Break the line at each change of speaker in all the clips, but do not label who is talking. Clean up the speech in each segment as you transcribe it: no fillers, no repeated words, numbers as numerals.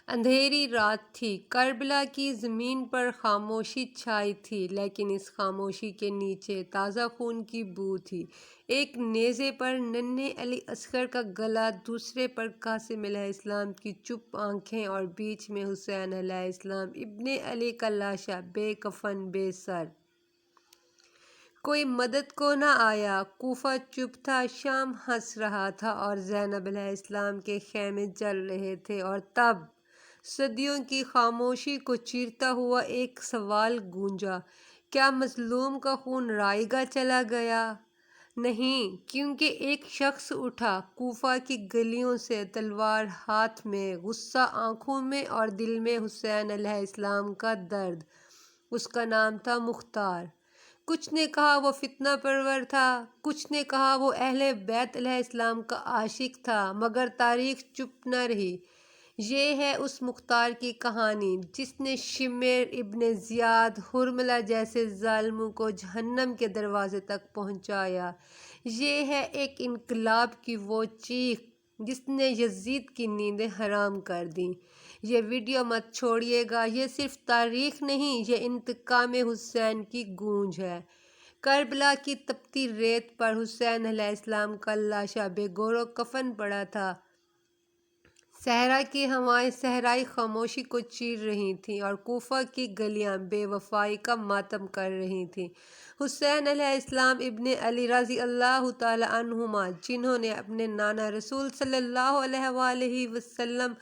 اندھیری رات تھی، کربلا کی زمین پر خاموشی چھائی تھی، لیکن اس خاموشی کے نیچے تازہ خون کی بو تھی۔ ایک نیزے پر ننھے علی اصغر کا گلا، دوسرے پر قاسم علیہ السلام کی چپ آنکھیں اور بیچ میں حسین علیہ السلام ابن علی کا لاشا، بے کفن، بے سر۔ کوئی مدد کو نہ آیا۔ کوفہ چپ تھا، شام ہنس رہا تھا اور زینب علیہ السلام کے خیمے جل رہے تھے، اور تب صدیوں کی خاموشی کو چیرتا ہوا ایک سوال گونجا: کیا مظلوم کا خون رائے گا چلا گیا؟ نہیں، کیونکہ ایک شخص اٹھا، کوفہ کی گلیوں سے، تلوار ہاتھ میں، غصہ آنکھوں میں اور دل میں حسین علیہ السلام کا درد۔ اس کا نام تھا مختار۔ کچھ نے کہا وہ فتنہ پرور تھا، کچھ نے کہا وہ اہل بیت علیہ السلام کا عاشق تھا، مگر تاریخ چپ نہ رہی۔ یہ ہے اس مختار کی کہانی جس نے شمر ابن زیاد، حرملہ جیسے ظالموں کو جہنم کے دروازے تک پہنچایا۔ یہ ہے ایک انقلاب کی وہ چیخ جس نے یزید کی نیندیں حرام کر دیں۔ یہ ویڈیو مت چھوڑیے گا، یہ صرف تاریخ نہیں، یہ انتقام حسین کی گونج ہے۔ کربلا کی تپتی ریت پر حسین علیہ السلام کا لاشا بے گور و کفن پڑا تھا۔ صحرا کی ہوائیں صحرائی خاموشی کو چیر رہی تھیں، اور کوفہ کی گلیاں بے وفائی کا ماتم کر رہی تھیں۔ حسین علیہ السلام ابن علی رضی اللہ تعالی عنہما، جنہوں نے اپنے نانا رسول صلی اللہ علیہ وآلہ وسلم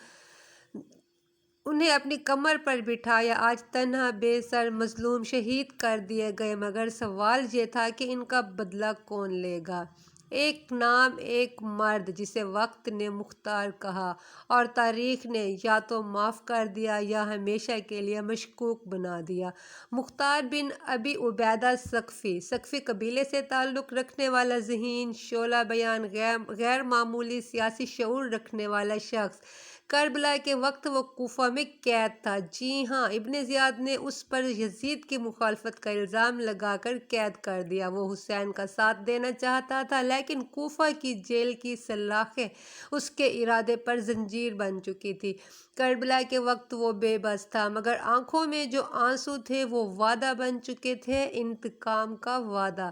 انہیں اپنی کمر پر بٹھایا، آج تنہا، بے سر، مظلوم شہید کر دیے گئے، مگر سوال یہ تھا کہ ان کا بدلہ کون لے گا؟ ایک نام، ایک مرد جسے وقت نے مختار کہا اور تاریخ نے یا تو معاف کر دیا یا ہمیشہ کے لیے مشکوک بنا دیا۔ مختار بن ابی عبیدہ ثقفی قبیلے سے تعلق رکھنے والا ذہین، شعلہ بیان، غیر معمولی سیاسی شعور رکھنے والا شخص۔ کربلا کے وقت وہ کوفہ میں قید تھا۔ جی ہاں، ابن زیاد نے اس پر یزید کی مخالفت کا الزام لگا کر قید کر دیا۔ وہ حسین کا ساتھ دینا چاہتا تھا، لیکن کوفہ کی جیل کی سلاخیں اس کے ارادے پر زنجیر بن چکی تھی۔ کربلا کے وقت وہ بے بس تھا، مگر آنکھوں میں جو آنسو تھے وہ وعدہ بن چکے تھے، انتقام کا وعدہ۔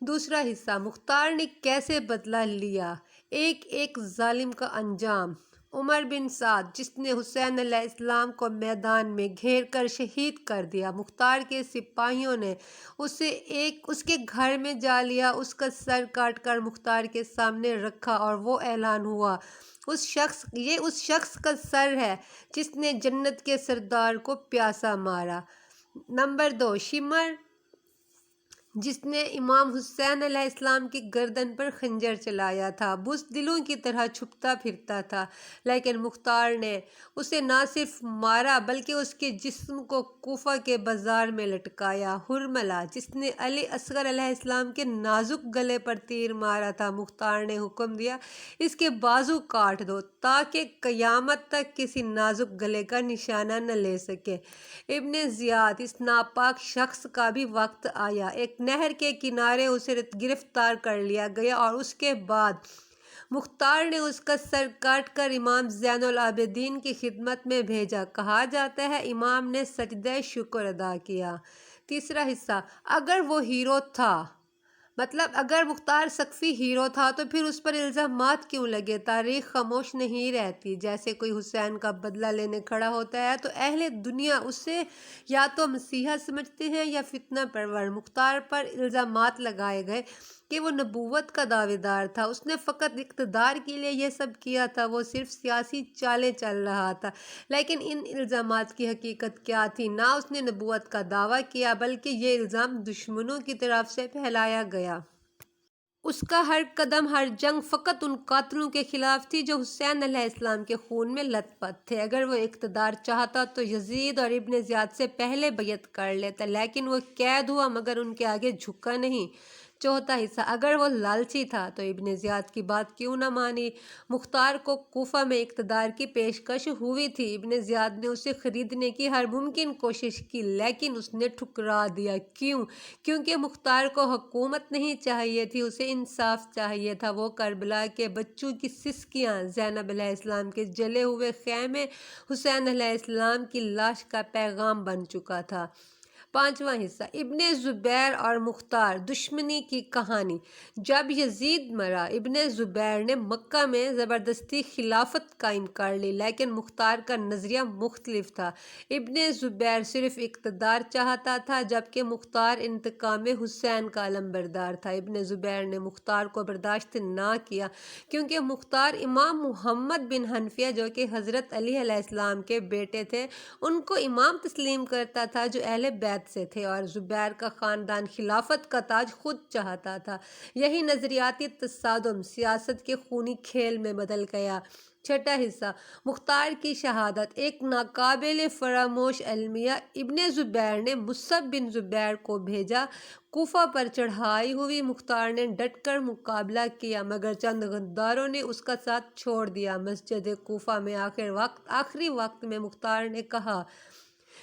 دوسرا حصہ: مختار نے کیسے بدلہ لیا؟ ایک ایک ظالم کا انجام۔ عمر بن سعد، جس نے حسین علیہ السلام کو میدان میں گھیر کر شہید کر دیا۔ مختار کے سپاہیوں نے اسے اس کے گھر میں جا لیا، اس کا سر کاٹ کر مختار کے سامنے رکھا، اور وہ اعلان ہوا: یہ اس شخص کا سر ہے جس نے جنت کے سردار کو پیاسا مارا۔ نمبر 2: شمر، جس نے امام حسین علیہ السلام کی گردن پر خنجر چلایا تھا، بزدلوں کی طرح چھپتا پھرتا تھا، لیکن مختار نے اسے نہ صرف مارا بلکہ اس کے جسم کو کوفہ کے بازار میں لٹکایا۔ حرملہ، جس نے علی اصغر علیہ السلام کے نازک گلے پر تیر مارا تھا، مختار نے حکم دیا: اس کے بازو کاٹ دو تاکہ قیامت تک کسی نازک گلے کا نشانہ نہ لے سکے۔ ابن زیاد، اس ناپاک شخص کا بھی وقت آیا۔ ایک نہر کے کنارے اسے گرفتار کر لیا گیا، اور اس کے بعد مختار نے اس کا سر کاٹ کر امام زین العابدین کی خدمت میں بھیجا۔ کہا جاتا ہے امام نے سجدہ شکر ادا کیا۔ تیسرا حصہ: اگر وہ ہیرو تھا، اگر مختار ثقفی ہیرو تھا تو پھر اس پر الزامات کیوں لگے؟ تاریخ خاموش نہیں رہتی۔ جیسے کوئی حسین کا بدلہ لینے کھڑا ہوتا ہے تو اہل دنیا اسے یا تو مسیحا سمجھتے ہیں یا فتنہ پرور۔ مختار پر الزامات لگائے گئے کہ وہ نبوت کا دعویٰ دار تھا، اس نے فقط اقتدار کے لیے یہ سب کیا تھا، وہ صرف سیاسی چالیں چل رہا تھا۔ لیکن ان الزامات کی حقیقت کیا تھی؟ نہ اس نے نبوت کا دعویٰ کیا، بلکہ یہ الزام دشمنوں کی طرف سے پھیلایا گیا۔ اس کا ہر قدم، ہر جنگ فقط ان قاتلوں کے خلاف تھی جو حسین علیہ السلام کے خون میں لت پت تھے۔ اگر وہ اقتدار چاہتا تو یزید اور ابن زیاد سے پہلے بیعت کر لیتا، لیکن وہ قید ہوا مگر ان کے آگے جھکا نہیں۔ چوتھا حصہ، اگر وہ لالچی تھا تو ابن زیاد کی بات کیوں نہ مانی؟ مختار کو کوفہ میں اقتدار کی پیشکش ہوئی تھی، ابن زیاد نے اسے خریدنے کی ہر ممکن کوشش کی لیکن اس نے ٹھکرا دیا۔ کیوں؟ کیونکہ مختار کو حکومت نہیں چاہیے تھی، اسے انصاف چاہیے تھا۔ وہ کربلا کے بچوں کی سسکیاں، زینب علیہ السلام کے جلے ہوئے خیمے، حسین علیہ السلام کی لاش کا پیغام بن چکا تھا۔ پانچواں حصہ، ابن زبیر اور مختار، دشمنی کی کہانی۔ جب یزید مرا، ابن زبیر نے مکہ میں زبردستی خلافت قائم کر لی لیکن مختار کا نظریہ مختلف تھا۔ ابن زبیر صرف اقتدار چاہتا تھا جبکہ مختار انتقام حسین کا علمبردار تھا۔ ابن زبیر نے مختار کو برداشت نہ کیا کیونکہ مختار امام محمد بن حنفیہ جو کہ حضرت علی علیہ السلام کے بیٹے تھے ان کو امام تسلیم کرتا تھا جو اہل بیت سے تھے، اور زبیر کا خاندان خلافت کا تاج خود چاہتا تھا۔ یہی نظریاتی تصادم سیاست کے خونی کھیل میں بدل گیا۔ چھٹا حصہ، مختار کی شہادت، ایک ناقابل فراموش المیہ۔ ابن زبیر نے مصعب بن زبیر کو بھیجا، کوفہ پر چڑھائی ہوئی، مختار نے ڈٹ کر مقابلہ کیا مگر چند غداروں نے اس کا ساتھ چھوڑ دیا۔ مسجد کوفہ میں آخری وقت میں مختار نے کہا،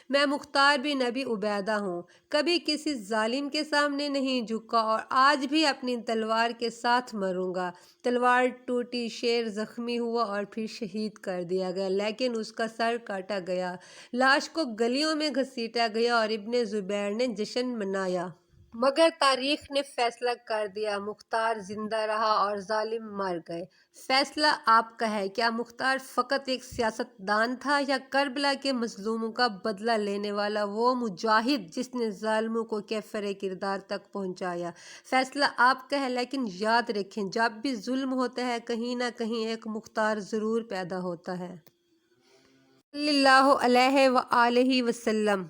میں مختار بن ابی عبیدہ ہوں، کبھی کسی ظالم کے سامنے نہیں جھکا اور آج بھی اپنی تلوار کے ساتھ مروں گا۔ تلوار ٹوٹی، شیر زخمی ہوا اور پھر شہید کر دیا گیا لیکن اس کا سر کاٹا گیا، لاش کو گلیوں میں گھسیٹا گیا اور ابن زبیر نے جشن منایا۔ مگر تاریخ نے فیصلہ کر دیا، مختار زندہ رہا اور ظالم مر گئے۔ فیصلہ آپ کا ہے، کیا مختار فقط ایک سیاستدان تھا یا کربلا کے مظلوموں کا بدلہ لینے والا وہ مجاہد جس نے ظالموں کو کیفر کردار تک پہنچایا؟ فیصلہ آپ کا ہے، لیکن یاد رکھیں جب بھی ظلم ہوتا ہے کہیں نہ کہیں ایک مختار ضرور پیدا ہوتا ہے۔ صلی اللہ علیہ وآلہ وسلم۔